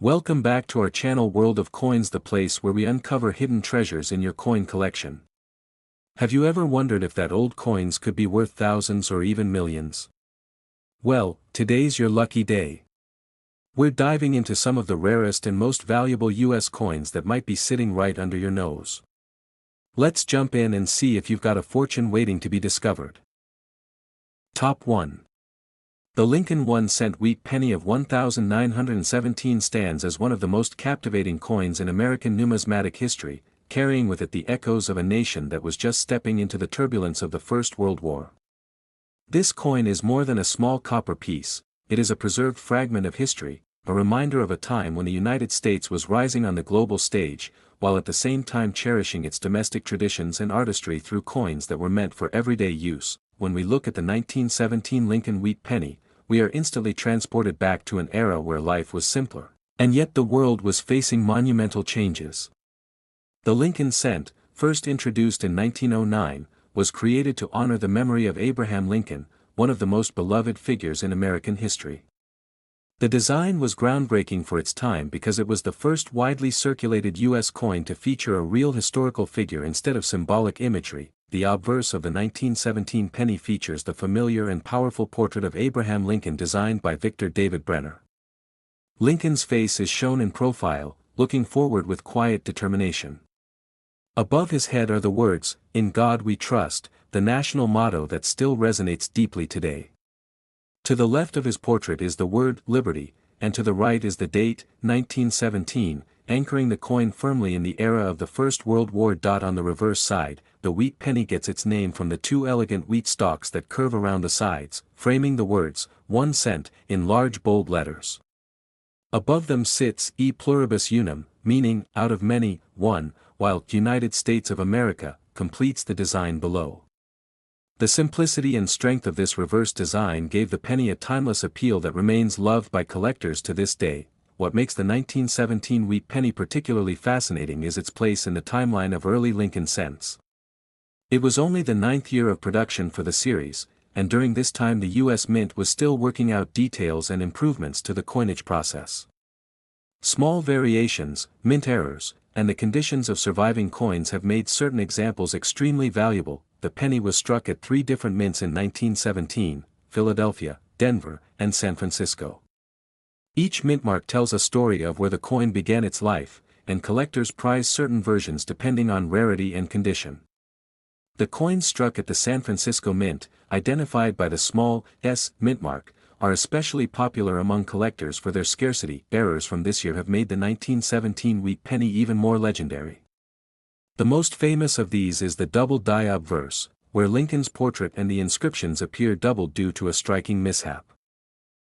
Welcome back to our channel World of Coins, the place where we uncover hidden treasures in your coin collection. Have you ever wondered if that old coins could be worth thousands or even millions? Well, today's your lucky day. We're diving into some of the rarest and most valuable US coins that might be sitting right under your nose. Let's jump in and see if you've got a fortune waiting to be discovered. Top 1. The Lincoln 1-cent wheat penny of 1917 stands as one of the most captivating coins in American numismatic history, carrying with it the echoes of a nation that was just stepping into the turbulence of the First World War. This coin is more than a small copper piece, it is a preserved fragment of history, a reminder of a time when the United States was rising on the global stage, while at the same time cherishing its domestic traditions and artistry through coins that were meant for everyday use. When we look at the 1917 Lincoln wheat penny, we are instantly transported back to an era where life was simpler, and yet the world was facing monumental changes. The Lincoln cent, first introduced in 1909, was created to honor the memory of Abraham Lincoln, one of the most beloved figures in American history. The design was groundbreaking for its time because it was the first widely circulated U.S. coin to feature a real historical figure instead of symbolic imagery. The obverse of the 1917 penny features the familiar and powerful portrait of Abraham Lincoln designed by Victor David Brenner. Lincoln's face is shown in profile, looking forward with quiet determination. Above his head are the words, "In God We Trust," the national motto that still resonates deeply today. To the left of his portrait is the word "Liberty," and to the right is the date, 1917, anchoring the coin firmly in the era of the First World War. On the reverse side, the wheat penny gets its name from the two elegant wheat stalks that curve around the sides, framing the words, 1 cent, in large bold letters. Above them sits E pluribus unum, meaning, out of many, one, while United States of America completes the design below. The simplicity and strength of this reverse design gave the penny a timeless appeal that remains loved by collectors to this day. What makes the 1917 wheat penny particularly fascinating is its place in the timeline of early Lincoln cents. It was only the 9th year of production for the series, and during this time the U.S. Mint was still working out details and improvements to the coinage process. Small variations, mint errors, and the conditions of surviving coins have made certain examples extremely valuable. The penny was struck at 3 different mints in 1917, Philadelphia, Denver, and San Francisco. Each mint mark tells a story of where the coin began its life, and collectors prize certain versions depending on rarity and condition. The coins struck at the San Francisco Mint, identified by the small S mint mark, are especially popular among collectors for their scarcity. Errors from this year have made the 1917 wheat penny even more legendary. The most famous of these is the double die obverse, where Lincoln's portrait and the inscriptions appear doubled due to a striking mishap.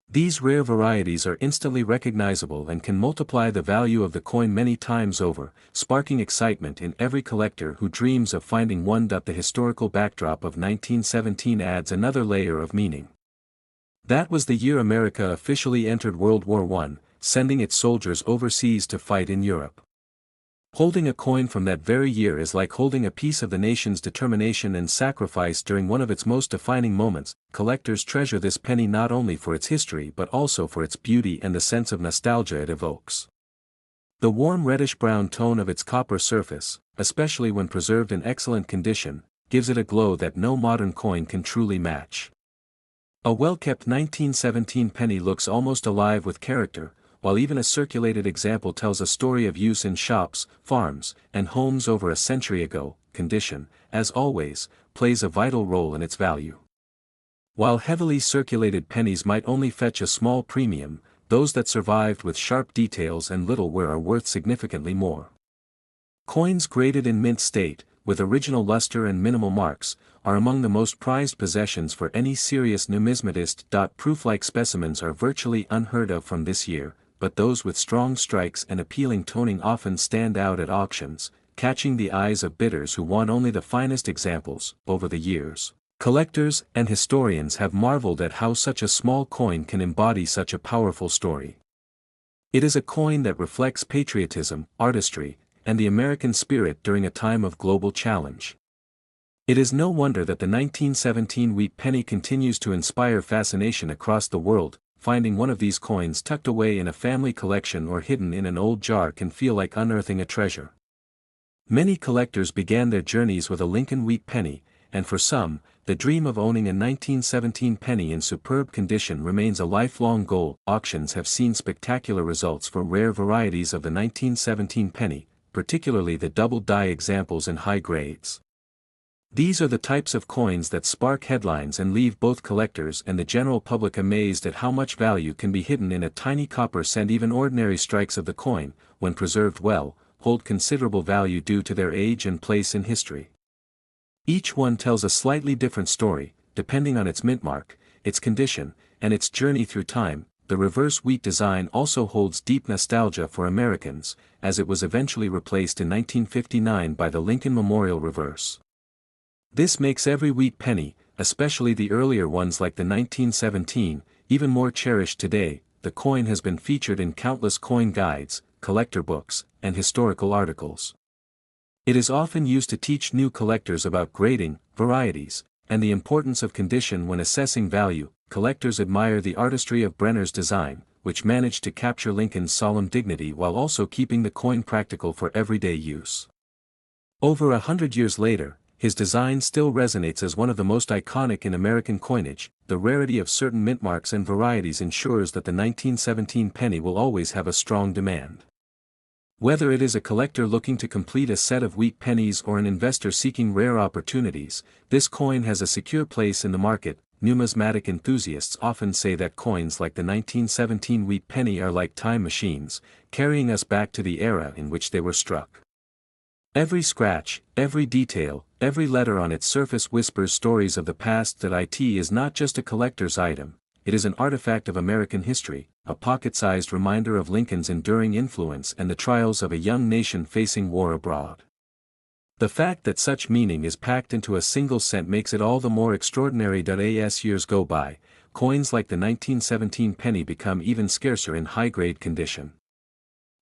These rare varieties are instantly recognizable and can multiply the value of the coin many times over, sparking excitement in every collector who dreams of finding one. The historical backdrop of 1917 adds another layer of meaning. That was the year America officially entered World War I, sending its soldiers overseas to fight in Europe. Holding a coin from that very year is like holding a piece of the nation's determination and sacrifice during one of its most defining moments. Collectors treasure this penny not only for its history but also for its beauty and the sense of nostalgia it evokes. The warm reddish-brown tone of its copper surface, especially when preserved in excellent condition, gives it a glow that no modern coin can truly match. A well-kept 1917 penny looks almost alive with character, while even a circulated example tells a story of use in shops, farms, and homes over a century ago. Condition, as always, plays a vital role in its value. While heavily circulated pennies might only fetch a small premium, those that survived with sharp details and little wear are worth significantly more. Coins graded in mint state, with original luster and minimal marks, are among the most prized possessions for any serious numismatist. Proof-like specimens are virtually unheard of from this year, but those with strong strikes and appealing toning often stand out at auctions, catching the eyes of bidders who want only the finest examples. Over the years, collectors and historians have marveled at how such a small coin can embody such a powerful story. It is a coin that reflects patriotism, artistry, and the American spirit during a time of global challenge. It is no wonder that the 1917 wheat penny continues to inspire fascination across the world, finding one of these coins tucked away in a family collection or hidden in an old jar can feel like unearthing a treasure. Many collectors began their journeys with a Lincoln wheat penny, and for some, the dream of owning a 1917 penny in superb condition remains a lifelong goal. Auctions have seen spectacular results for rare varieties of the 1917 penny, particularly the double-die examples in high grades. These are the types of coins that spark headlines and leave both collectors and the general public amazed at how much value can be hidden in a tiny copper cent. Even ordinary strikes of the coin, when preserved well, hold considerable value due to their age and place in history. Each one tells a slightly different story, depending on its mint mark, its condition, and its journey through time. The reverse wheat design also holds deep nostalgia for Americans, as it was eventually replaced in 1959 by the Lincoln Memorial reverse. This makes every wheat penny, especially the earlier ones like the 1917, even more cherished today. The coin has been featured in countless coin guides, collector books, and historical articles. It is often used to teach new collectors about grading, varieties, and the importance of condition when assessing value. Collectors admire the artistry of Brenner's design, which managed to capture Lincoln's solemn dignity while also keeping the coin practical for everyday use. Over 100 years later, his design still resonates as one of the most iconic in American coinage. The rarity of certain mint marks and varieties ensures that the 1917 penny will always have a strong demand. Whether it is a collector looking to complete a set of wheat pennies or an investor seeking rare opportunities, this coin has a secure place in the market. Numismatic enthusiasts often say that coins like the 1917 wheat penny are like time machines, carrying us back to the era in which they were struck. Every scratch, every detail, every letter on its surface whispers stories of the past. That it is not just a collector's item, it is an artifact of American history, a pocket-sized reminder of Lincoln's enduring influence and the trials of a young nation facing war abroad. The fact that such meaning is packed into a single cent makes it all the more extraordinary. As years go by, coins like the 1917 penny become even scarcer in high-grade condition.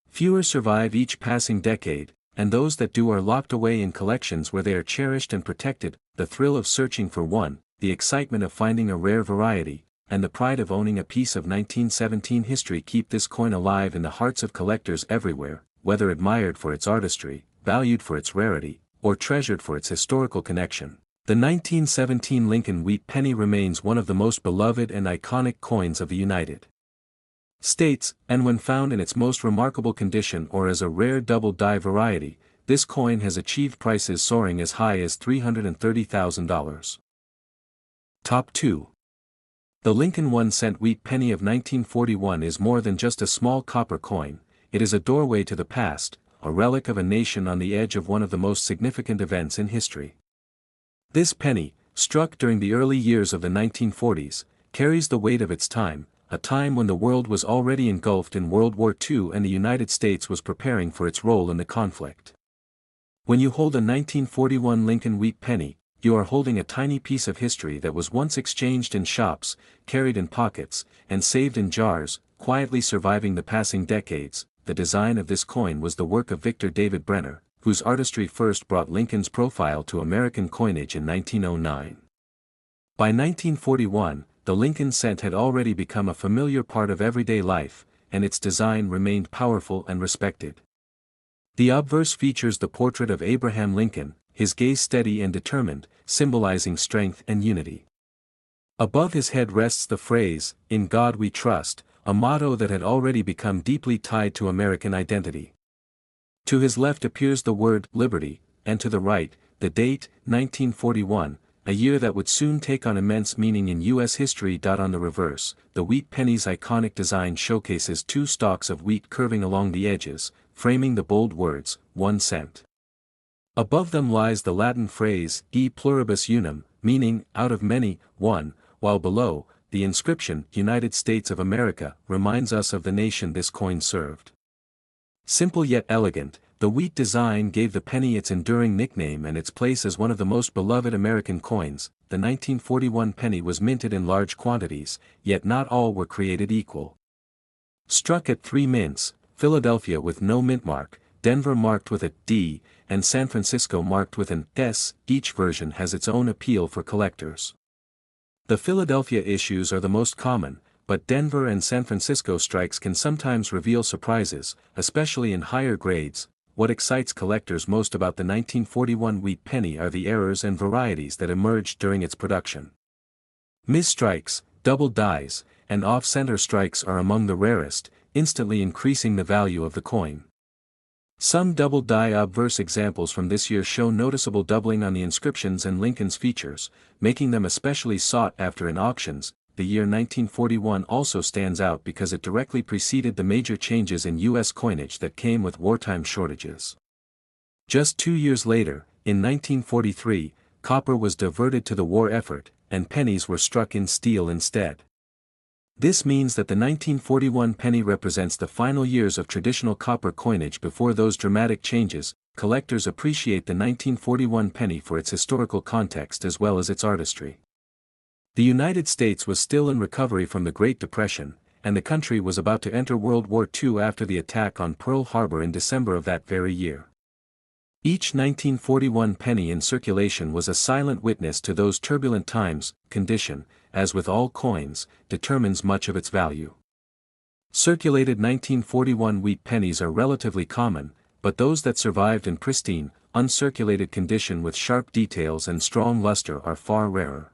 Fewer survive each passing decade, and those that do are locked away in collections where they are cherished and protected. The thrill of searching for one, the excitement of finding a rare variety, and the pride of owning a piece of 1917 history keep this coin alive in the hearts of collectors everywhere. Whether admired for its artistry, valued for its rarity, or treasured for its historical connection, the 1917 Lincoln wheat penny remains one of the most beloved and iconic coins of the United States, and when found in its most remarkable condition or as a rare double-die variety, this coin has achieved prices soaring as high as $330,000. Top 2. The Lincoln 1-cent wheat penny of 1941 is more than just a small copper coin. It is a doorway to the past, a relic of a nation on the edge of one of the most significant events in history. This penny, struck during the early years of the 1940s, carries the weight of its time, a time when the world was already engulfed in World War II and the United States was preparing for its role in the conflict. When you hold a 1941 Lincoln wheat penny, you are holding a tiny piece of history that was once exchanged in shops, carried in pockets, and saved in jars, quietly surviving the passing decades. The design of this coin was the work of Victor David Brenner, whose artistry first brought Lincoln's profile to American coinage in 1909. By 1941, the Lincoln cent had already become a familiar part of everyday life, and its design remained powerful and respected. The obverse features the portrait of Abraham Lincoln, his gaze steady and determined, symbolizing strength and unity. Above his head rests the phrase, "In God we trust," a motto that had already become deeply tied to American identity. To his left appears the word "Liberty," and to the right, the date, 1941, a year that would soon take on immense meaning in U.S. history. On the reverse, the wheat penny's iconic design showcases two stalks of wheat curving along the edges, framing the bold words, 1 cent. Above them lies the Latin phrase, E pluribus unum, meaning, out of many, one, while below, the inscription, United States of America, reminds us of the nation this coin served. Simple yet elegant, the wheat design gave the penny its enduring nickname and its place as one of the most beloved American coins. The 1941 penny was minted in large quantities, yet not all were created equal. Struck at 3 mints, Philadelphia with no mint mark, Denver marked with a D, and San Francisco marked with an S, each version has its own appeal for collectors. The Philadelphia issues are the most common, but Denver and San Francisco strikes can sometimes reveal surprises, especially in higher grades. What excites collectors most about the 1941 wheat penny are the errors and varieties that emerged during its production. Misstrikes, double dies, and off-center strikes are among the rarest, instantly increasing the value of the coin. Some double die obverse examples from this year show noticeable doubling on the inscriptions and Lincoln's features, making them especially sought after in auctions. The year 1941 also stands out because it directly preceded the major changes in U.S. coinage that came with wartime shortages. Just 2 years later, in 1943, copper was diverted to the war effort, and pennies were struck in steel instead. This means that the 1941 penny represents the final years of traditional copper coinage before those dramatic changes. Collectors appreciate the 1941 penny for its historical context as well as its artistry. The United States was still in recovery from the Great Depression, and the country was about to enter World War II after the attack on Pearl Harbor in December of that very year. Each 1941 penny in circulation was a silent witness to those turbulent times. Condition, as with all coins, determines much of its value. Circulated 1941 wheat pennies are relatively common, but those that survived in pristine, uncirculated condition with sharp details and strong luster are far rarer.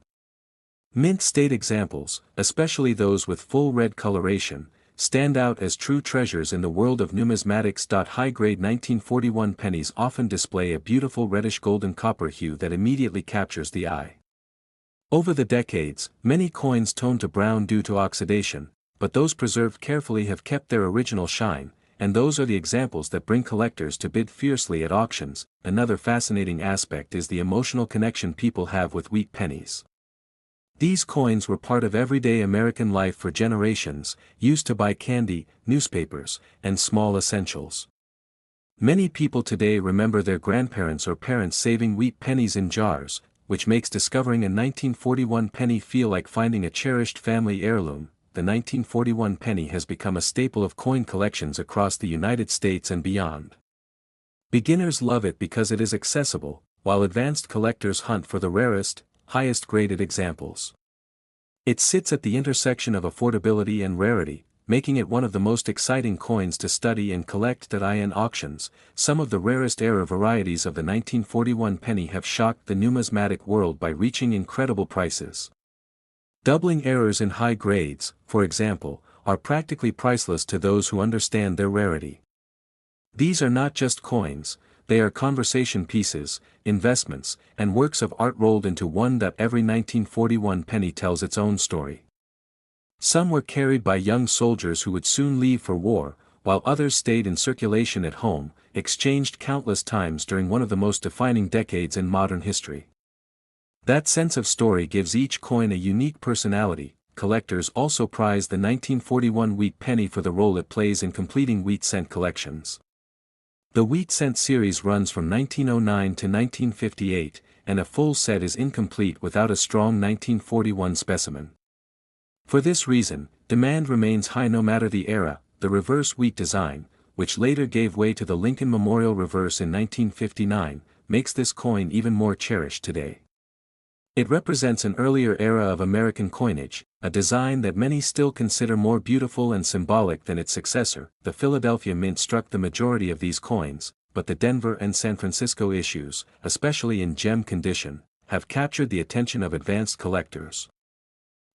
Mint state examples, especially those with full red coloration, stand out as true treasures in the world of numismatics. High-grade 1941 pennies often display a beautiful reddish-golden copper hue that immediately captures the eye. Over the decades, many coins tone to brown due to oxidation, but those preserved carefully have kept their original shine, and those are the examples that bring collectors to bid fiercely at auctions. Another fascinating aspect is the emotional connection people have with wheat pennies. These coins were part of everyday American life for generations, used to buy candy, newspapers, and small essentials. Many people today remember their grandparents or parents saving wheat pennies in jars, which makes discovering a 1941 penny feel like finding a cherished family heirloom. The 1941 penny has become a staple of coin collections across the United States and beyond. Beginners love it because it is accessible, while advanced collectors hunt for the rarest, highest graded examples. It sits at the intersection of affordability and rarity, making it one of the most exciting coins to study and collect. In auctions, some of the rarest error varieties of the 1941 penny have shocked the numismatic world by reaching incredible prices. Doubling errors in high grades, for example, are practically priceless to those who understand their rarity. These are not just coins, they are conversation pieces, investments, and works of art rolled into one. Every 1941 penny tells its own story. Some were carried by young soldiers who would soon leave for war, while others stayed in circulation at home, exchanged countless times during one of the most defining decades in modern history. That sense of story gives each coin a unique personality. Collectors also prize the 1941 wheat penny for the role it plays in completing wheat cent collections. The wheat cent series runs from 1909 to 1958, and a full set is incomplete without a strong 1941 specimen. For this reason, demand remains high no matter the era. The reverse wheat design, which later gave way to the Lincoln Memorial reverse in 1959, makes this coin even more cherished today. It represents an earlier era of American coinage, a design that many still consider more beautiful and symbolic than its successor. The Philadelphia Mint struck the majority of these coins, but the Denver and San Francisco issues, especially in gem condition, have captured the attention of advanced collectors.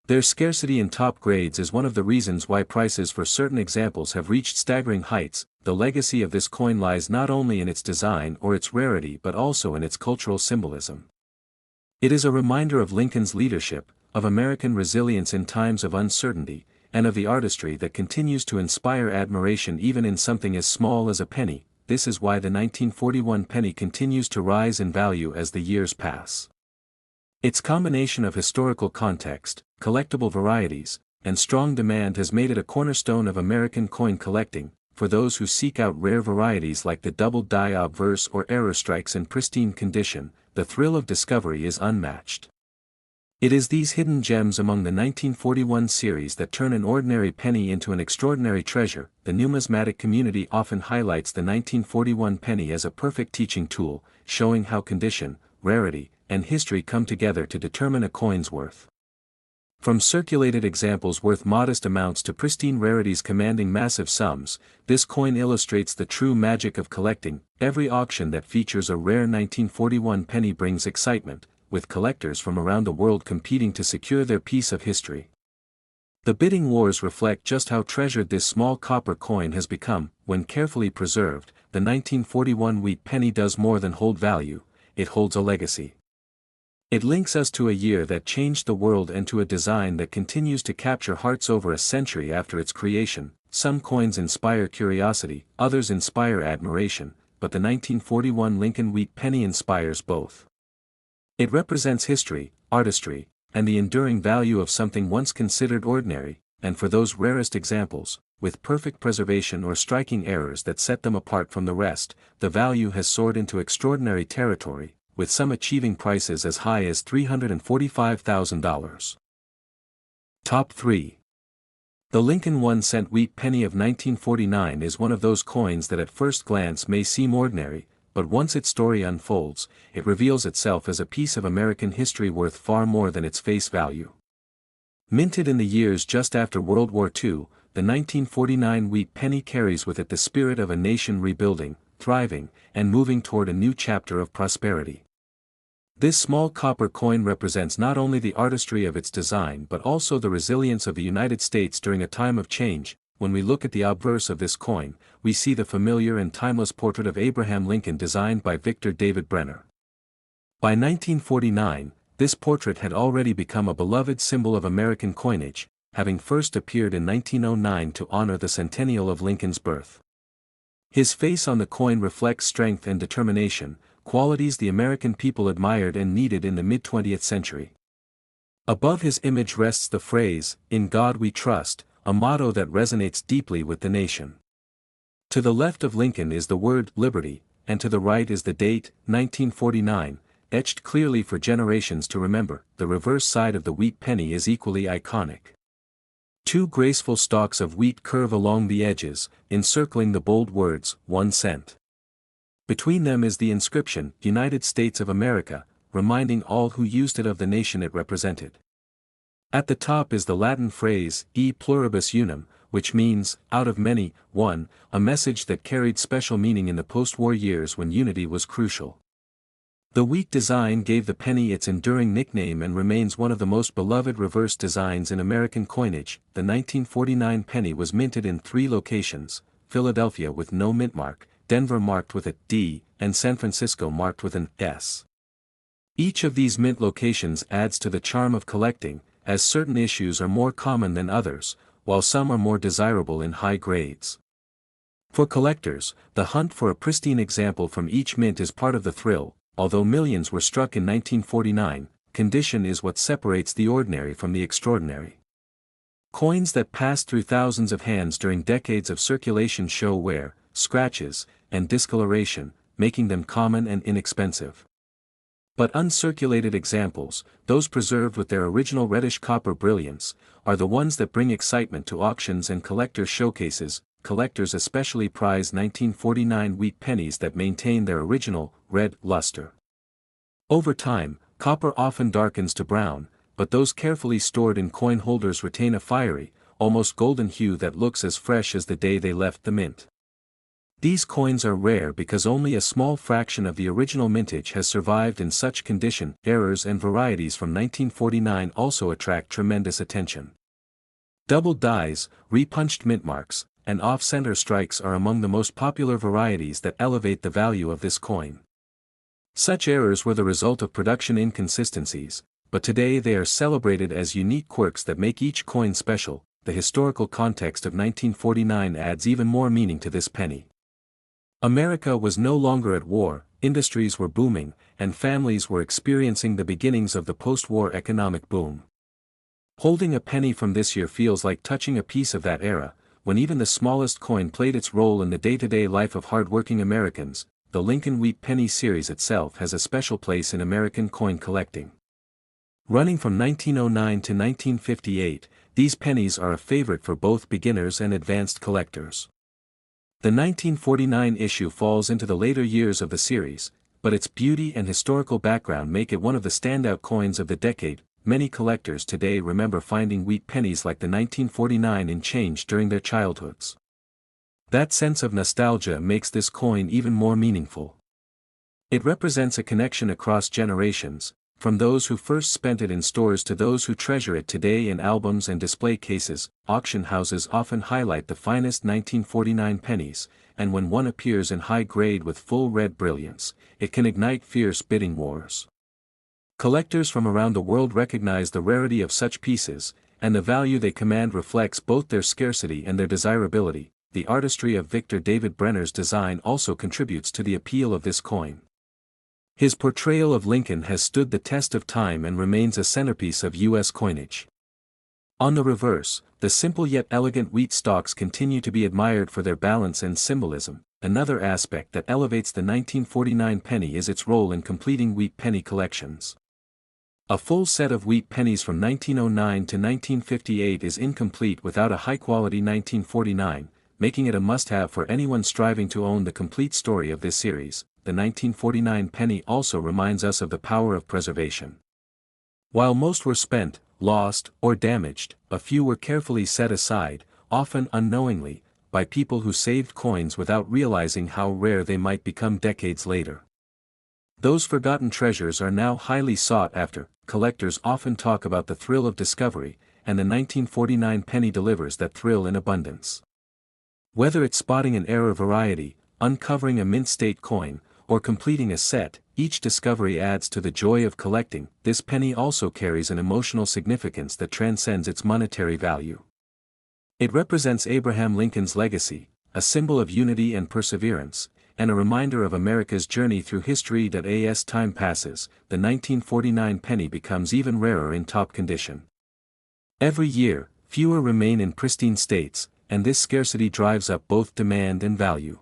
Their scarcity in top grades is one of the reasons why prices for certain examples have reached staggering heights. The legacy of this coin lies not only in its design or its rarity but also in its cultural symbolism. It is a reminder of Lincoln's leadership, of American resilience in times of uncertainty, and of the artistry that continues to inspire admiration even in something as small as a penny. This is why the 1941 penny continues to rise in value as the years pass. Its combination of historical context, collectible varieties, and strong demand has made it a cornerstone of American coin collecting. For those who seek out rare varieties like the double die obverse or error strikes in pristine condition, the thrill of discovery is unmatched. It is these hidden gems among the 1941 series that turn an ordinary penny into an extraordinary treasure. The numismatic community often highlights the 1941 penny as a perfect teaching tool, showing how condition, rarity, and history come together to determine a coin's worth. From circulated examples worth modest amounts to pristine rarities commanding massive sums, this coin illustrates the true magic of collecting. Every auction that features a rare 1941 penny brings excitement, with collectors from around the world competing to secure their piece of history. The bidding wars reflect just how treasured this small copper coin has become. When carefully preserved, the 1941 wheat penny does more than hold value, it holds a legacy. It links us to a year that changed the world and to a design that continues to capture hearts over a century after its creation. Some coins inspire curiosity, others inspire admiration, but the 1941 Lincoln wheat penny inspires both. It represents history, artistry, and the enduring value of something once considered ordinary, and for those rarest examples, with perfect preservation or striking errors that set them apart from the rest, the value has soared into extraordinary territory, with some achieving prices as high as $345,000. Top 3. The Lincoln 1-cent wheat penny of 1949 is one of those coins that at first glance may seem ordinary, but once its story unfolds, it reveals itself as a piece of American history worth far more than its face value. Minted in the years just after World War II, the 1949 wheat penny carries with it the spirit of a nation rebuilding, thriving, and moving toward a new chapter of prosperity. This small copper coin represents not only the artistry of its design but also the resilience of the United States during a time of change. When we look at the obverse of this coin, we see the familiar and timeless portrait of Abraham Lincoln designed by Victor David Brenner. By 1949, this portrait had already become a beloved symbol of American coinage, having first appeared in 1909 to honor the centennial of Lincoln's birth. His face on the coin reflects strength and determination, qualities the American people admired and needed in the mid-20th century. Above his image rests the phrase, "In God we trust," a motto that resonates deeply with the nation. To the left of Lincoln is the word "Liberty," and to the right is the date, 1949, etched clearly for generations to remember. The reverse side of the wheat penny is equally iconic. Two graceful stalks of wheat curve along the edges, encircling the bold words, 1 cent. Between them is the inscription, United States of America, reminding all who used it of the nation it represented. At the top is the Latin phrase, E pluribus unum, which means, out of many, one, a message that carried special meaning in the post-war years when unity was crucial. The wheat design gave the penny its enduring nickname and remains one of the most beloved reverse designs in American coinage. The 1949 penny was minted in 3 locations, Philadelphia with no mint mark, Denver marked with a D, and San Francisco marked with an S. Each of these mint locations adds to the charm of collecting, as certain issues are more common than others, while some are more desirable in high grades. For collectors, the hunt for a pristine example from each mint is part of the thrill. Although millions were struck in 1949, condition is what separates the ordinary from the extraordinary. Coins that pass through thousands of hands during decades of circulation show wear, scratches, and discoloration, making them common and inexpensive. But uncirculated examples, those preserved with their original reddish copper brilliance, are the ones that bring excitement to auctions and collector showcases. Collectors especially prize 1949 wheat pennies that maintain their original, red, luster. Over time, copper often darkens to brown, but those carefully stored in coin holders retain a fiery, almost golden hue that looks as fresh as the day they left the mint. These coins are rare because only a small fraction of the original mintage has survived in such condition. Errors and varieties from 1949 also attract tremendous attention. Doubled dies, repunched mint marks, and off-center strikes are among the most popular varieties that elevate the value of this coin. Such errors were the result of production inconsistencies, but today they are celebrated as unique quirks that make each coin special. The historical context of 1949 adds even more meaning to this penny. America was no longer at war, industries were booming, and families were experiencing the beginnings of the post-war economic boom. Holding a penny from this year feels like touching a piece of that era, when even the smallest coin played its role in the day-to-day life of hard-working Americans. The Lincoln Wheat Penny series itself has a special place in American coin collecting. Running from 1909 to 1958, these pennies are a favorite for both beginners and advanced collectors. The 1949 issue falls into the later years of the series, but its beauty and historical background make it one of the standout coins of the decade. many collectors today remember finding wheat pennies like the 1949 in change during their childhoods. That sense of nostalgia makes this coin even more meaningful. It represents a connection across generations, from those who first spent it in stores to those who treasure it today in albums and display cases. Auction houses often highlight the finest 1949 pennies, and when one appears in high grade with full red brilliance, it can ignite fierce bidding wars. Collectors from around the world recognize the rarity of such pieces, and the value they command reflects both their scarcity and their desirability. The artistry of Victor David Brenner's design also contributes to the appeal of this coin. His portrayal of Lincoln has stood the test of time and remains a centerpiece of U.S. coinage. On the reverse, the simple yet elegant wheat stalks continue to be admired for their balance and symbolism. Another aspect that elevates the 1949 penny is its role in completing wheat penny collections. A full set of wheat pennies from 1909 to 1958 is incomplete without a high-quality 1949, making it a must-have for anyone striving to own the complete story of this series. The 1949 penny also reminds us of the power of preservation. While most were spent, lost, or damaged, a few were carefully set aside, often unknowingly, by people who saved coins without realizing how rare they might become decades later. Those forgotten treasures are now highly sought after. Collectors often talk about the thrill of discovery, and the 1949 penny delivers that thrill in abundance. Whether it's spotting an rare variety, uncovering a mint-state coin, or completing a set, each discovery adds to the joy of collecting. This penny also carries an emotional significance that transcends its monetary value. It represents Abraham Lincoln's legacy, a symbol of unity and perseverance, and a reminder of America's journey through history. As time passes, the 1949 penny becomes even rarer in top condition. Every year, fewer remain in pristine states, and this scarcity drives up both demand and value.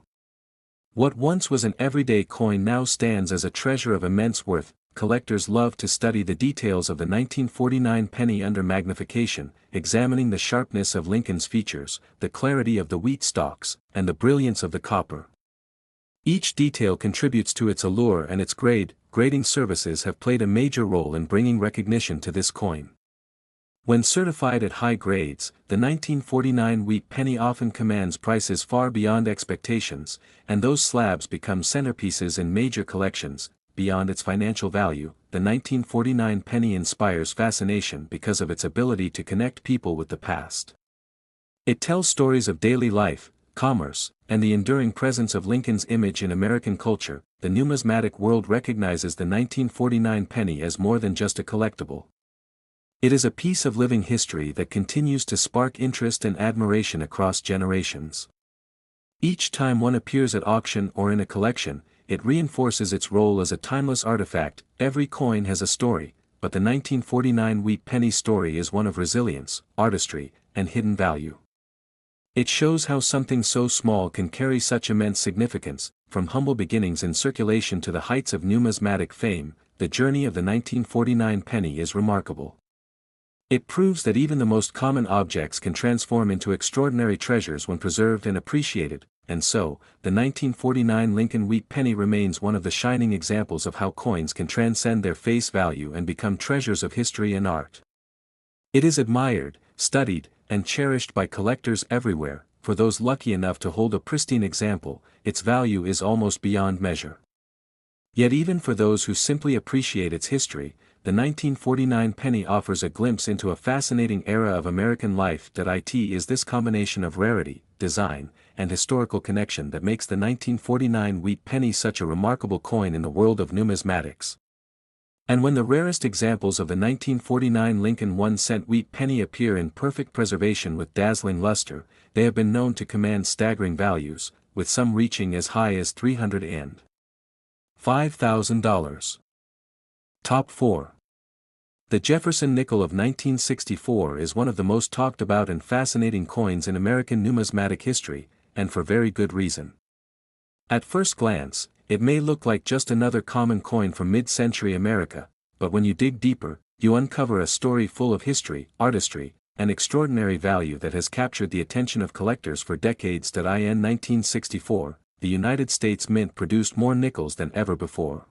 What once was an everyday coin now stands as a treasure of immense worth. Collectors love to study the details of the 1949 penny under magnification, examining the sharpness of Lincoln's features, the clarity of the wheat stalks, and the brilliance of the copper. Each detail contributes to its allure, and its grading services have played a major role in bringing recognition to this coin. When certified at high grades, the 1949 wheat penny often commands prices far beyond expectations, and those slabs become centerpieces in major collections. Beyond its financial value, the 1949 penny inspires fascination because of its ability to connect people with the past. It tells stories of daily life, commerce, and the enduring presence of Lincoln's image in American culture. The numismatic world recognizes the 1949 penny as more than just a collectible. It is a piece of living history that continues to spark interest and admiration across generations. Each time one appears at auction or in a collection, it reinforces its role as a timeless artifact. Every coin has a story, but the 1949 wheat penny story is one of resilience, artistry, and hidden value. It shows how something so small can carry such immense significance. From humble beginnings in circulation to the heights of numismatic fame, the journey of the 1949 penny is remarkable. It proves that even the most common objects can transform into extraordinary treasures when preserved and appreciated, and so, the 1949 Lincoln wheat penny remains one of the shining examples of how coins can transcend their face value and become treasures of history and art. It is admired, studied, and cherished by collectors everywhere. For those lucky enough to hold a pristine example, its value is almost beyond measure. Yet even for those who simply appreciate its history, the 1949 penny offers a glimpse into a fascinating era of American life. It is this combination of rarity, design, and historical connection that makes the 1949 wheat penny such a remarkable coin in the world of numismatics. And when the rarest examples of the 1949 Lincoln 1-cent wheat penny appear in perfect preservation with dazzling luster, they have been known to command staggering values, with some reaching as high as $305,000. Top 4. The Jefferson Nickel of 1964 is one of the most talked about and fascinating coins in American numismatic history, and for very good reason. At first glance, it may look like just another common coin from mid-century America, but when you dig deeper, you uncover a story full of history, artistry, and extraordinary value that has captured the attention of collectors for decades. In 1964, the United States Mint produced more nickels than ever before.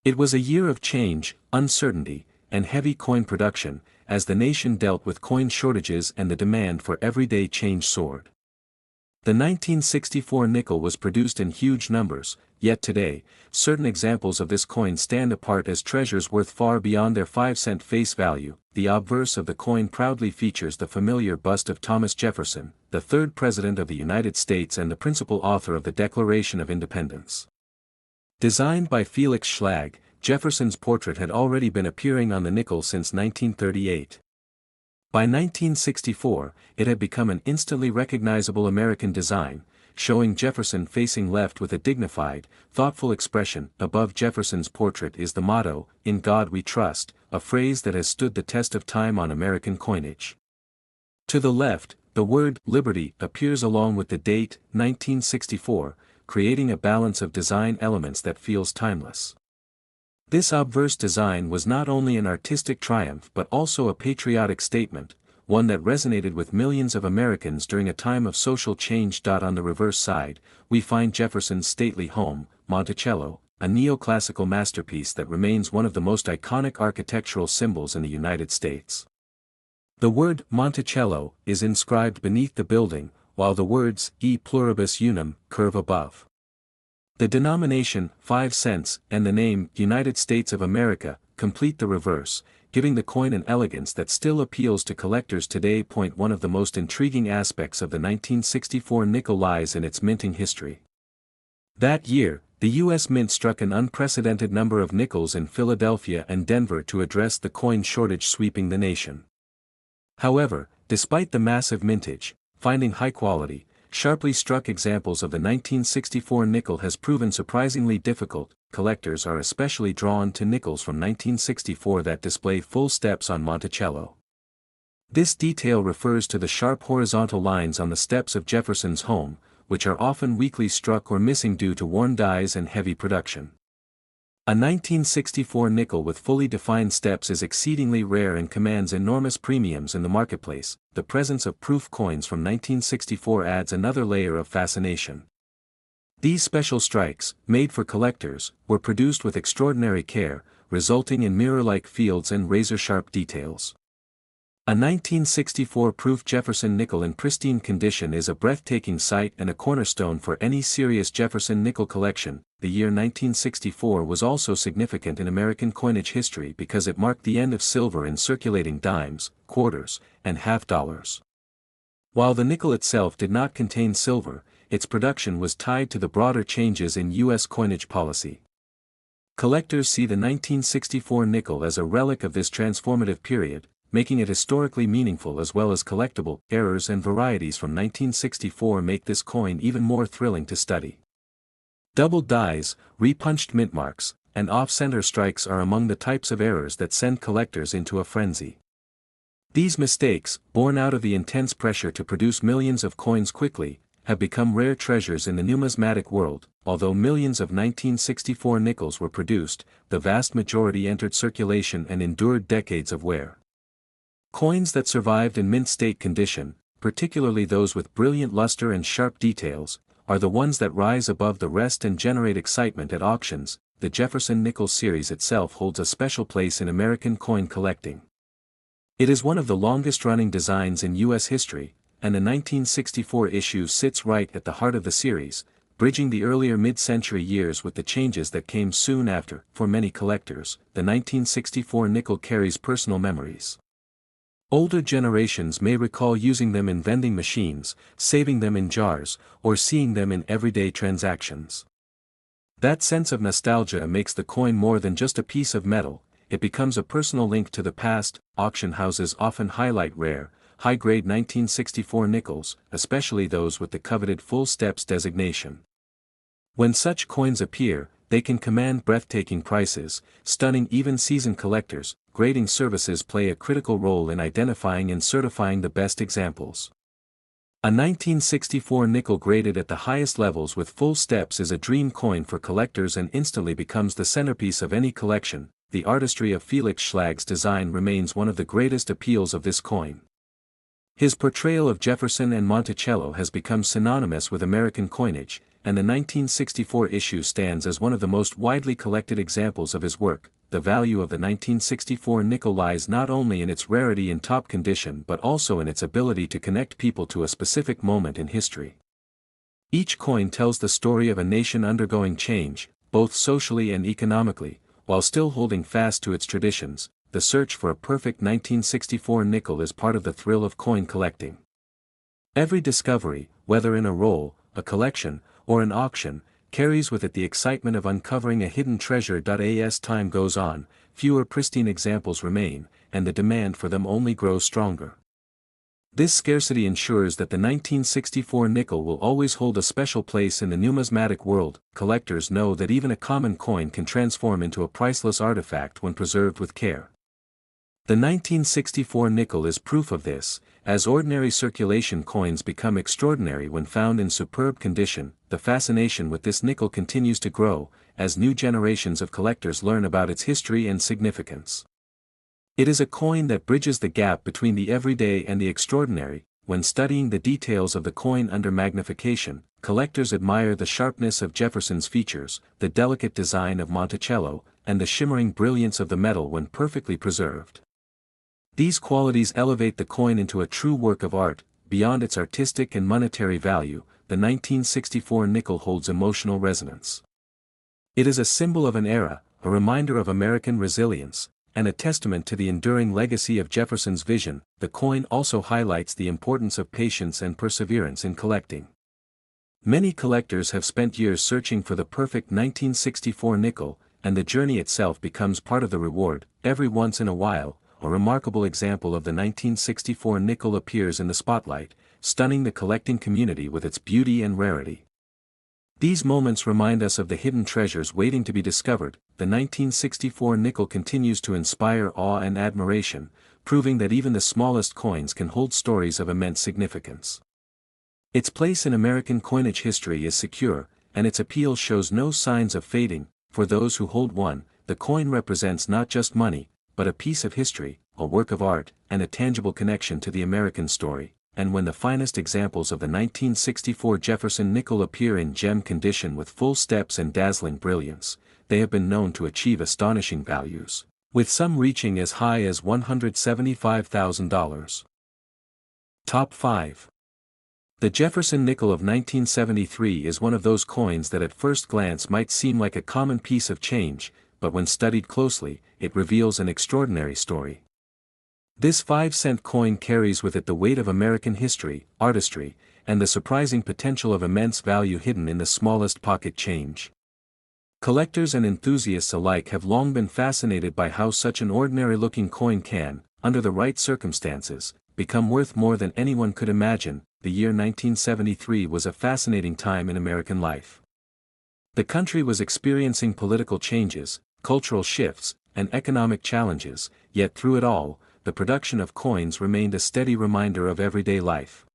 It was a year of change, uncertainty, and heavy coin production, as the nation dealt with coin shortages and the demand for everyday change soared. The 1964 nickel was produced in huge numbers, yet today, certain examples of this coin stand apart as treasures worth far beyond their 5-cent face value. The obverse of the coin proudly features the familiar bust of Thomas Jefferson, the third President of the United States and the principal author of the Declaration of Independence. Designed by Felix Schlag, Jefferson's portrait had already been appearing on the nickel since 1938. By 1964, it had become an instantly recognizable American design, showing Jefferson facing left with a dignified, thoughtful expression. Above Jefferson's portrait is the motto, "In God We Trust," a phrase that has stood the test of time on American coinage. To the left, the word "Liberty" appears along with the date, 1964, creating a balance of design elements that feels timeless. This obverse design was not only an artistic triumph but also a patriotic statement, one that resonated with millions of Americans during a time of social change. On the reverse side, we find Jefferson's stately home, Monticello, a neoclassical masterpiece that remains one of the most iconic architectural symbols in the United States. The word "Monticello" is inscribed beneath the building, while the words "E pluribus unum" curve above. The denomination, 5 cents, and the name, United States of America, complete the reverse, giving the coin an elegance that still appeals to collectors today. One of the most intriguing aspects of the 1964 nickel lies in its minting history. That year, the U.S. Mint struck an unprecedented number of nickels in Philadelphia and Denver to address the coin shortage sweeping the nation. However, despite the massive mintage, finding high-quality, sharply struck examples of the 1964 nickel has proven surprisingly difficult. Collectors are especially drawn to nickels from 1964 that display full steps on Monticello. This detail refers to the sharp horizontal lines on the steps of Jefferson's home, which are often weakly struck or missing due to worn dies and heavy production. A 1964 nickel with fully defined steps is exceedingly rare and commands enormous premiums in the marketplace. The presence of proof coins from 1964 adds another layer of fascination. These special strikes, made for collectors, were produced with extraordinary care, resulting in mirror-like fields and razor-sharp details. A 1964 proof Jefferson nickel in pristine condition is a breathtaking sight and a cornerstone for any serious Jefferson nickel collection. The year 1964 was also significant in American coinage history because it marked the end of silver in circulating dimes, quarters, and half dollars. While the nickel itself did not contain silver, its production was tied to the broader changes in U.S. coinage policy. Collectors see the 1964 nickel as a relic of this transformative period, making it historically meaningful as well as collectible. Errors and varieties from 1964 make this coin even more thrilling to study. Doubled dies, repunched mint marks, and off-center strikes are among the types of errors that send collectors into a frenzy. These mistakes, born out of the intense pressure to produce millions of coins quickly, have become rare treasures in the numismatic world. Although millions of 1964 nickels were produced, the vast majority entered circulation and endured decades of wear. Coins that survived in mint state condition, particularly those with brilliant luster and sharp details, are the ones that rise above the rest and generate excitement at auctions. The Jefferson Nickel series itself holds a special place in American coin collecting. It is one of the longest-running designs in U.S. history, and the 1964 issue sits right at the heart of the series, bridging the earlier mid-century years with the changes that came soon after. For many collectors, the 1964 nickel carries personal memories. Older generations may recall using them in vending machines, saving them in jars, or seeing them in everyday transactions. That sense of nostalgia makes the coin more than just a piece of metal, it becomes a personal link to the past. Auction houses often highlight rare, high-grade 1964 nickels, especially those with the coveted full steps designation. When such coins appear, they can command breathtaking prices, stunning even seasoned collectors. Grading services play a critical role in identifying and certifying the best examples. A 1964 nickel graded at the highest levels with full steps is a dream coin for collectors and instantly becomes the centerpiece of any collection. The artistry of Felix Schlag's design remains one of the greatest appeals of this coin. His portrayal of Jefferson and Monticello has become synonymous with American coinage, and the 1964 issue stands as one of the most widely collected examples of his work. The value of the 1964 nickel lies not only in its rarity and top condition but also in its ability to connect people to a specific moment in history. Each coin tells the story of a nation undergoing change, both socially and economically, while still holding fast to its traditions. The search for a perfect 1964 nickel is part of the thrill of coin collecting. Every discovery, whether in a roll, a collection, or an auction, carries with it the excitement of uncovering a hidden treasure. As time goes on, fewer pristine examples remain, and the demand for them only grows stronger. This scarcity ensures that the 1964 nickel will always hold a special place in the numismatic world. Collectors know that even a common coin can transform into a priceless artifact when preserved with care. The 1964 nickel is proof of this. As ordinary circulation coins become extraordinary when found in superb condition, the fascination with this nickel continues to grow, as new generations of collectors learn about its history and significance. It is a coin that bridges the gap between the everyday and the extraordinary. When studying the details of the coin under magnification, collectors admire the sharpness of Jefferson's features, the delicate design of Monticello, and the shimmering brilliance of the metal when perfectly preserved. These qualities elevate the coin into a true work of art. Beyond its artistic and monetary value, the 1964 nickel holds emotional resonance. It is a symbol of an era, a reminder of American resilience, and a testament to the enduring legacy of Jefferson's vision. The coin also highlights the importance of patience and perseverance in collecting. Many collectors have spent years searching for the perfect 1964 nickel, and the journey itself becomes part of the reward. Every once in a while, a remarkable example of the 1964 nickel appears in the spotlight, stunning the collecting community with its beauty and rarity. These moments remind us of the hidden treasures waiting to be discovered. The 1964 nickel continues to inspire awe and admiration, proving that even the smallest coins can hold stories of immense significance. Its place in American coinage history is secure, and its appeal shows no signs of fading. For those who hold one, the coin represents not just money, but a piece of history, a work of art, and a tangible connection to the American story. And when the finest examples of the 1964 Jefferson nickel appear in gem condition with full steps and dazzling brilliance, they have been known to achieve astonishing values, with some reaching as high as $175,000. Top 5. The Jefferson nickel of 1973 is one of those coins that at first glance might seem like a common piece of change, but when studied closely, it reveals an extraordinary story. This 5-cent coin carries with it the weight of American history, artistry, and the surprising potential of immense value hidden in the smallest pocket change. Collectors and enthusiasts alike have long been fascinated by how such an ordinary-looking coin can, under the right circumstances, become worth more than anyone could imagine. The year 1973 was a fascinating time in American life. The country was experiencing political changes, cultural shifts, and economic challenges, yet through it all, the production of coins remained a steady reminder of everyday life.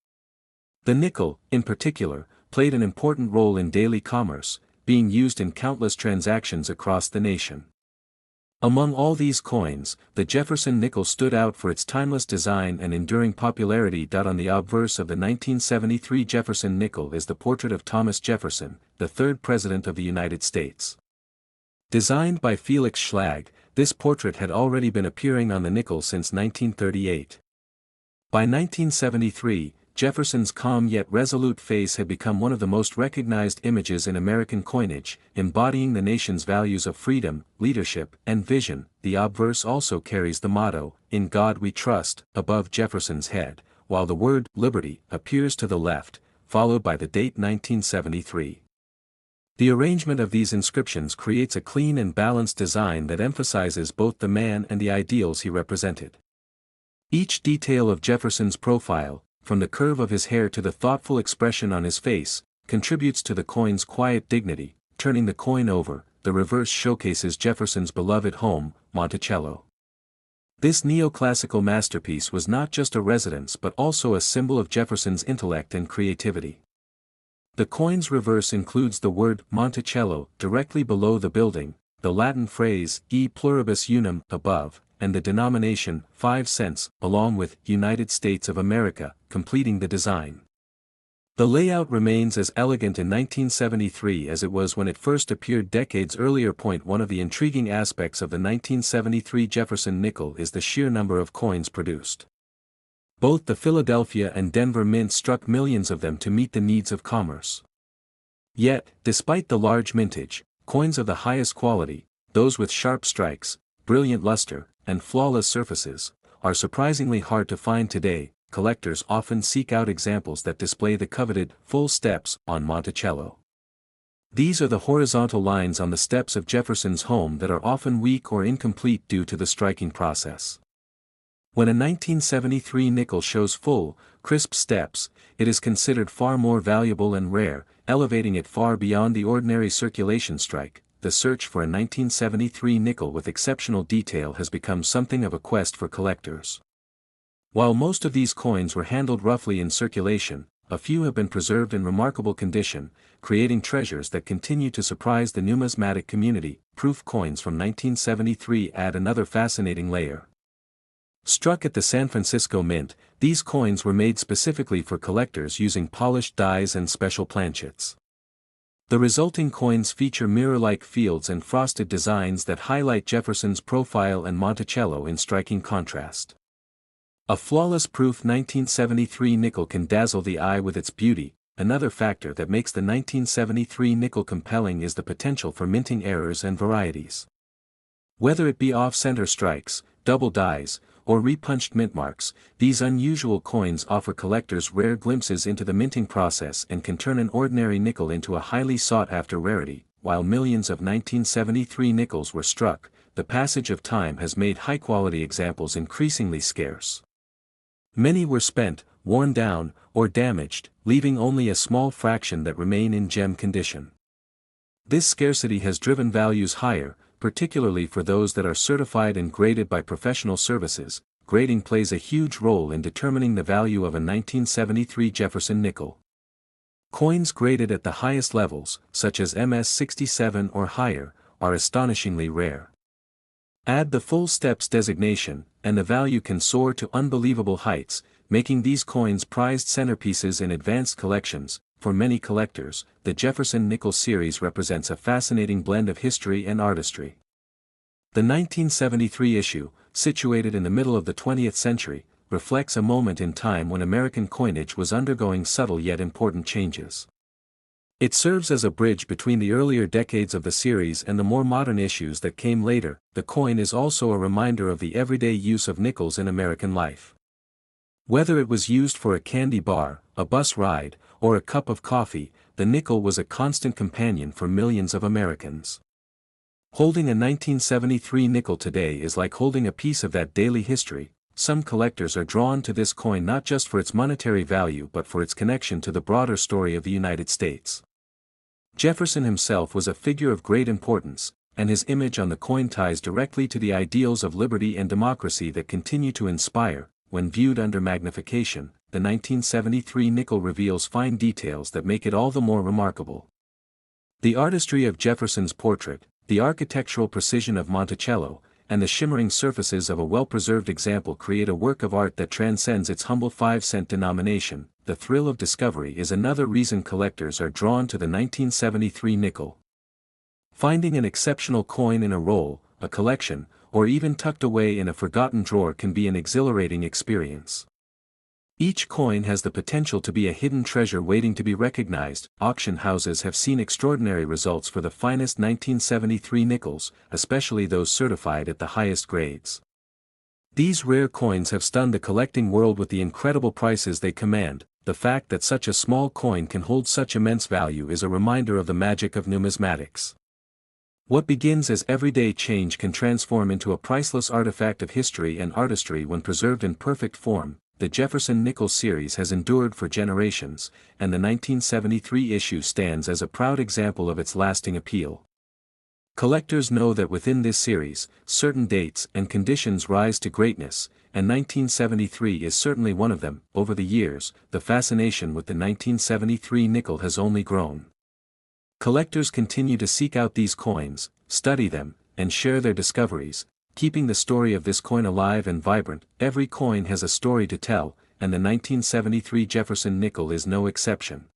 The nickel, in particular, played an important role in daily commerce, being used in countless transactions across the nation. Among all these coins, the Jefferson nickel stood out for its timeless design and enduring popularity. On the obverse of the 1973 Jefferson nickel is the portrait of Thomas Jefferson, the third President of the United States. Designed by Felix Schlag, this portrait had already been appearing on the nickel since 1938. By 1973, Jefferson's calm yet resolute face had become one of the most recognized images in American coinage, embodying the nation's values of freedom, leadership, and vision. The obverse also carries the motto, "In God We Trust," above Jefferson's head, while the word "Liberty" appears to the left, followed by the date 1973. The arrangement of these inscriptions creates a clean and balanced design that emphasizes both the man and the ideals he represented. Each detail of Jefferson's profile, from the curve of his hair to the thoughtful expression on his face, contributes to the coin's quiet dignity. Turning the coin over, the reverse showcases Jefferson's beloved home, Monticello. This neoclassical masterpiece was not just a residence but also a symbol of Jefferson's intellect and creativity. The coin's reverse includes the word Monticello directly below the building, the Latin phrase E pluribus unum above, and the denomination 5 cents, along with United States of America, completing the design. The layout remains as elegant in 1973 as it was when it first appeared decades earlier. One of the intriguing aspects of the 1973 Jefferson nickel is the sheer number of coins produced. Both the Philadelphia and Denver mints struck millions of them to meet the needs of commerce. Yet, despite the large mintage, coins of the highest quality, those with sharp strikes, brilliant luster, and flawless surfaces, are surprisingly hard to find today. Collectors often seek out examples that display the coveted full steps on Monticello. These are the horizontal lines on the steps of Jefferson's home that are often weak or incomplete due to the striking process. When a 1973 nickel shows full, crisp steps, it is considered far more valuable and rare, elevating it far beyond the ordinary circulation strike. The search for a 1973 nickel with exceptional detail has become something of a quest for collectors. While most of these coins were handled roughly in circulation, a few have been preserved in remarkable condition, creating treasures that continue to surprise the numismatic community. Proof coins from 1973 add another fascinating layer. Struck at the San Francisco Mint, these coins were made specifically for collectors using polished dies and special planchets. The resulting coins feature mirror-like fields and frosted designs that highlight Jefferson's profile and Monticello in striking contrast. A flawless proof 1973 nickel can dazzle the eye with its beauty. Another factor that makes the 1973 nickel compelling is the potential for minting errors and varieties. Whether it be off-center strikes, double dies, or repunched mint marks, these unusual coins offer collectors rare glimpses into the minting process and can turn an ordinary nickel into a highly sought-after rarity. While millions of 1973 nickels were struck, the passage of time has made high-quality examples increasingly scarce. Many were spent, worn down, or damaged, leaving only a small fraction that remain in gem condition. This scarcity has driven values higher, particularly for those that are certified and graded by professional services. Grading plays a huge role in determining the value of a 1973 Jefferson nickel. Coins graded at the highest levels, such as MS-67 or higher, are astonishingly rare. Add the full steps designation, and the value can soar to unbelievable heights, making these coins prized centerpieces in advanced collections. For many collectors, the Jefferson Nickel series represents a fascinating blend of history and artistry. The 1973 issue, situated in the middle of the 20th century, reflects a moment in time when American coinage was undergoing subtle yet important changes. It serves as a bridge between the earlier decades of the series and the more modern issues that came later. The coin is also a reminder of the everyday use of nickels in American life. Whether it was used for a candy bar, a bus ride, or a cup of coffee, the nickel was a constant companion for millions of Americans. Holding a 1973 nickel today is like holding a piece of that daily history. Some collectors are drawn to this coin not just for its monetary value but for its connection to the broader story of the United States. Jefferson himself was a figure of great importance, and his image on the coin ties directly to the ideals of liberty and democracy that continue to inspire. When viewed under magnification, the 1973 nickel reveals fine details that make it all the more remarkable. The artistry of Jefferson's portrait, the architectural precision of Monticello, and the shimmering surfaces of a well-preserved example create a work of art that transcends its humble 5-cent denomination. The thrill of discovery is another reason collectors are drawn to the 1973 nickel. Finding an exceptional coin in a roll, a collection, or even tucked away in a forgotten drawer can be an exhilarating experience. Each coin has the potential to be a hidden treasure waiting to be recognized. Auction houses have seen extraordinary results for the finest 1973 nickels, especially those certified at the highest grades. These rare coins have stunned the collecting world with the incredible prices they command. The fact that such a small coin can hold such immense value is a reminder of the magic of numismatics. What begins as everyday change can transform into a priceless artifact of history and artistry when preserved in perfect form. The Jefferson Nickel series has endured for generations, and the 1973 issue stands as a proud example of its lasting appeal. Collectors know that within this series, certain dates and conditions rise to greatness, and 1973 is certainly one of them. Over the years, the fascination with the 1973 nickel has only grown. Collectors continue to seek out these coins, study them, and share their discoveries, keeping the story of this coin alive and vibrant. Every coin has a story to tell, and the 1973 Jefferson Nickel is no exception.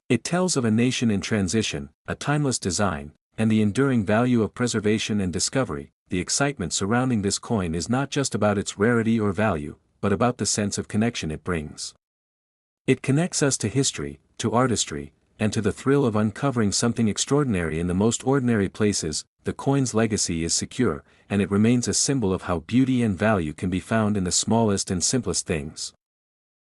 It tells of a nation in transition, a timeless design, and the enduring value of preservation and discovery. The excitement surrounding this coin is not just about its rarity or value, but about the sense of connection it brings. It connects us to history, to artistry, and to the thrill of uncovering something extraordinary in the most ordinary places. The coin's legacy is secure, and it remains a symbol of how beauty and value can be found in the smallest and simplest things.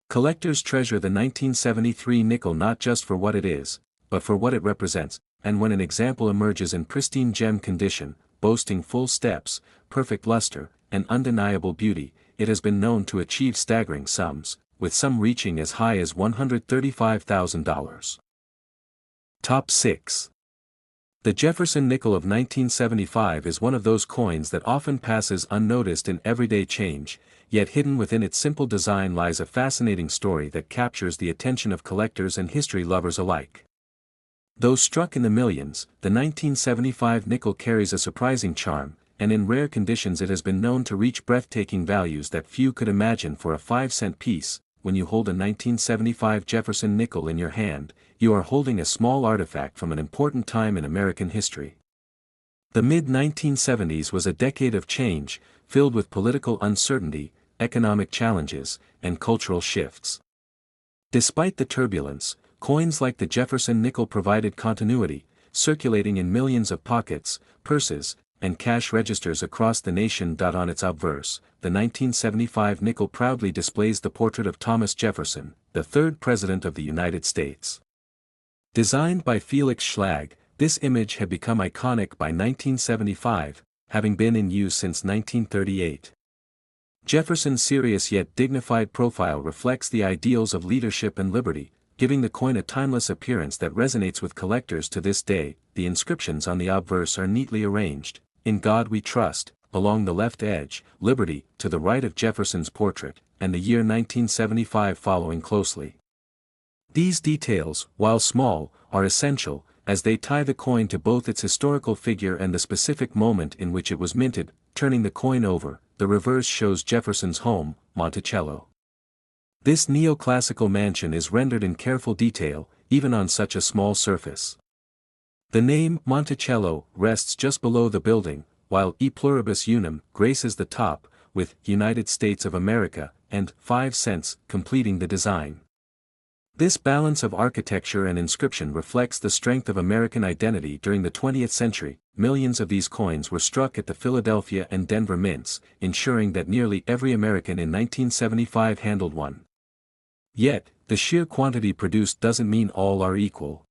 Collectors treasure the 1973 nickel not just for what it is, but for what it represents, and when an example emerges in pristine gem condition, boasting full steps, perfect luster, and undeniable beauty, it has been known to achieve staggering sums, with some reaching as high as $135,000. Top 6. The Jefferson Nickel of 1975 is one of those coins that often passes unnoticed in everyday change, yet hidden within its simple design lies a fascinating story that captures the attention of collectors and history lovers alike. Though struck in the millions, the 1975 nickel carries a surprising charm, and in rare conditions it has been known to reach breathtaking values that few could imagine for a 5-cent piece. When you hold a 1975 Jefferson nickel in your hand, you are holding a small artifact from an important time in American history. The mid-1970s was a decade of change, filled with political uncertainty, economic challenges, and cultural shifts. Despite the turbulence, coins like the Jefferson nickel provided continuity, circulating in millions of pockets, purses, and cash registers across the nation. On its obverse, the 1975 nickel proudly displays the portrait of Thomas Jefferson, the third President of the United States. Designed by Felix Schlag, this image had become iconic by 1975, having been in use since 1938. Jefferson's serious yet dignified profile reflects the ideals of leadership and liberty, giving the coin a timeless appearance that resonates with collectors to this day. The inscriptions on the obverse are neatly arranged: "In God We Trust," along the left edge, "Liberty," to the right of Jefferson's portrait, and the year 1975 following closely. These details, while small, are essential, as they tie the coin to both its historical figure and the specific moment in which it was minted. Turning the coin over, the reverse shows Jefferson's home, Monticello. This neoclassical mansion is rendered in careful detail, even on such a small surface. The name Monticello rests just below the building, while E pluribus unum graces the top, with United States of America and 5 cents completing the design. This balance of architecture and inscription reflects the strength of American identity during the 20th century. Millions of these coins were struck at the Philadelphia and Denver mints, ensuring that nearly every American in 1975 handled one. Yet, the sheer quantity produced doesn't mean all are equal.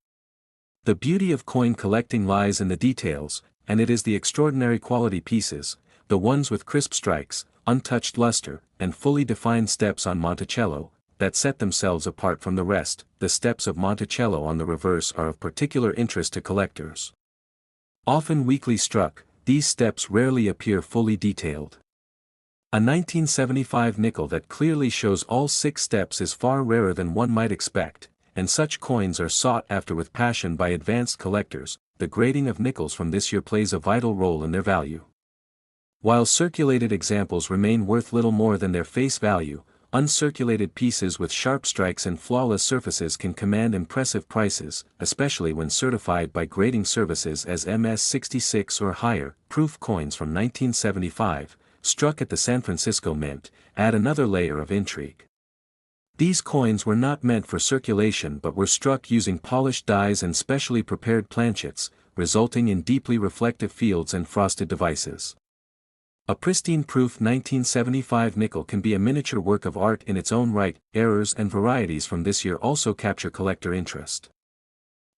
The beauty of coin collecting lies in the details, and it is the extraordinary quality pieces, the ones with crisp strikes, untouched luster, and fully defined steps on Monticello, that set themselves apart from the rest. The steps of Monticello on the reverse are of particular interest to collectors. Often weakly struck, these steps rarely appear fully detailed. A 1975 nickel that clearly shows all 6 steps is far rarer than one might expect, and such coins are sought after with passion by advanced collectors. The grading of nickels from this year plays a vital role in their value. While circulated examples remain worth little more than their face value, uncirculated pieces with sharp strikes and flawless surfaces can command impressive prices, especially when certified by grading services as MS-66 or higher. Proof coins from 1975, struck at the San Francisco Mint, add another layer of intrigue. These coins were not meant for circulation but were struck using polished dies and specially prepared planchets, resulting in deeply reflective fields and frosted devices. A pristine proof 1975 nickel can be a miniature work of art in its own right. Errors and varieties from this year also capture collector interest.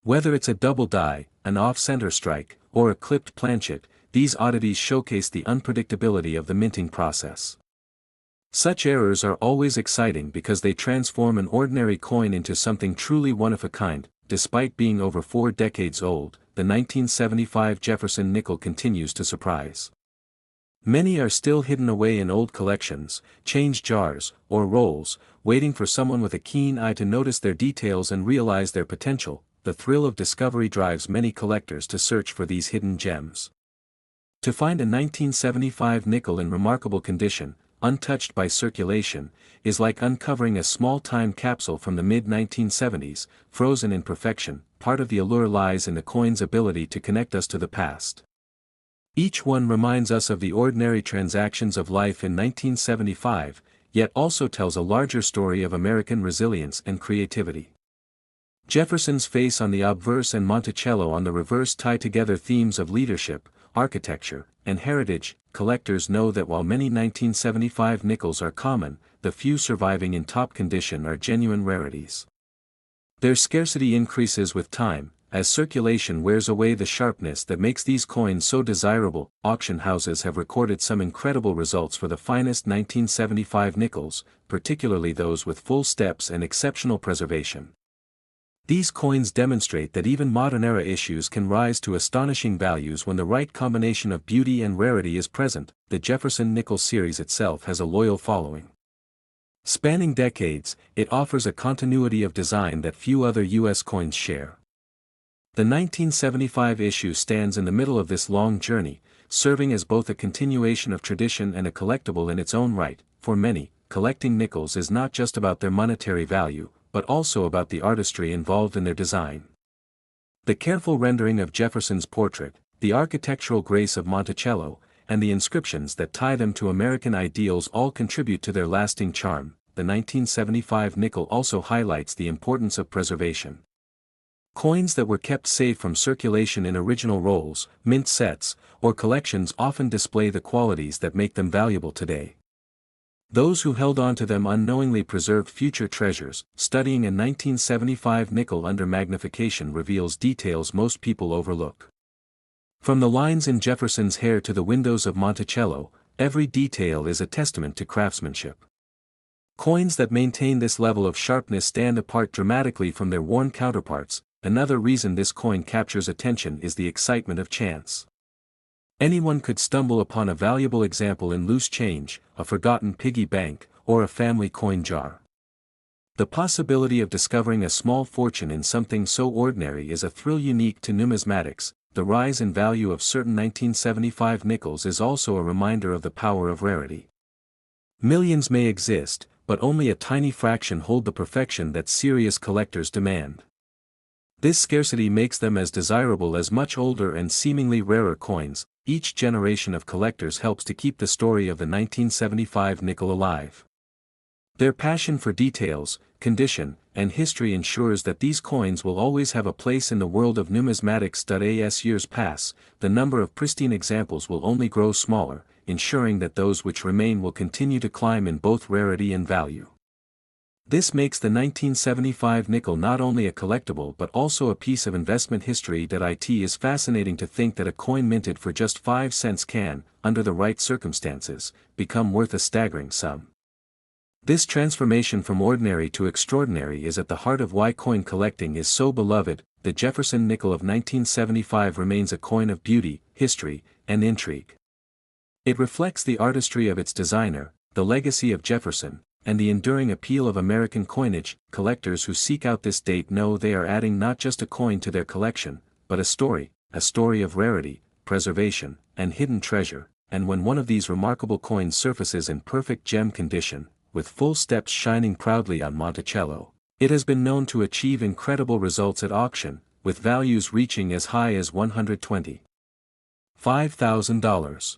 Whether it's a double die, an off-center strike, or a clipped planchet, these oddities showcase the unpredictability of the minting process. Such errors are always exciting because they transform an ordinary coin into something truly one of a kind. Despite being over 4 decades old, the 1975 Jefferson nickel continues to surprise. Many are still hidden away in old collections, change jars, or rolls, waiting for someone with a keen eye to notice their details and realize their potential. The thrill of discovery drives many collectors to search for these hidden gems. To find a 1975 nickel in remarkable condition, untouched by circulation, is like uncovering a small time capsule from the mid-1970s, frozen in perfection. Part of the allure lies in the coin's ability to connect us to the past. Each one reminds us of the ordinary transactions of life in 1975, yet also tells a larger story of American resilience and creativity. Jefferson's face on the obverse and Monticello on the reverse tie together themes of leadership, architecture, and heritage. Collectors know that while many 1975 nickels are common, the few surviving in top condition are genuine rarities. Their scarcity increases with time, as circulation wears away the sharpness that makes these coins so desirable. Auction houses have recorded some incredible results for the finest 1975 nickels, particularly those with full steps and exceptional preservation. These coins demonstrate that even modern-era issues can rise to astonishing values when the right combination of beauty and rarity is present. The Jefferson Nickel series itself has a loyal following. Spanning decades, it offers a continuity of design that few other U.S. coins share. The 1975 issue stands in the middle of this long journey, serving as both a continuation of tradition and a collectible in its own right. For many, collecting nickels is not just about their monetary value, but also about the artistry involved in their design. The careful rendering of Jefferson's portrait, the architectural grace of Monticello, and the inscriptions that tie them to American ideals all contribute to their lasting charm. The 1975 nickel also highlights the importance of preservation. Coins that were kept safe from circulation in original rolls, mint sets, or collections often display the qualities that make them valuable today. Those who held on to them unknowingly preserved future treasures. Studying a 1975 nickel under magnification reveals details most people overlook. From the lines in Jefferson's hair to the windows of Monticello, every detail is a testament to craftsmanship. Coins that maintain this level of sharpness stand apart dramatically from their worn counterparts. Another reason this coin captures attention is the excitement of chance. Anyone could stumble upon a valuable example in loose change, a forgotten piggy bank, or a family coin jar. The possibility of discovering a small fortune in something so ordinary is a thrill unique to numismatics. The rise in value of certain 1975 nickels is also a reminder of the power of rarity. Millions may exist, but only a tiny fraction hold the perfection that serious collectors demand. This scarcity makes them as desirable as much older and seemingly rarer coins. Each generation of collectors helps to keep the story of the 1975 nickel alive. Their passion for details, condition, and history ensures that these coins will always have a place in the world of numismatics. As years pass, the number of pristine examples will only grow smaller, ensuring that those which remain will continue to climb in both rarity and value. This makes the 1975 nickel not only a collectible but also a piece of investment history. It is fascinating to think that a coin minted for just 5 cents can, under the right circumstances, become worth a staggering sum. This transformation from ordinary to extraordinary is at the heart of why coin collecting is so beloved. The Jefferson Nickel of 1975 remains a coin of beauty, history, and intrigue. It reflects the artistry of its designer, the legacy of Jefferson, and the enduring appeal of American coinage. Collectors who seek out this date know they are adding not just a coin to their collection, but a story of rarity, preservation, and hidden treasure. And when one of these remarkable coins surfaces in perfect gem condition, with full steps shining proudly on Monticello, it has been known to achieve incredible results at auction, with values reaching as high as $125,000.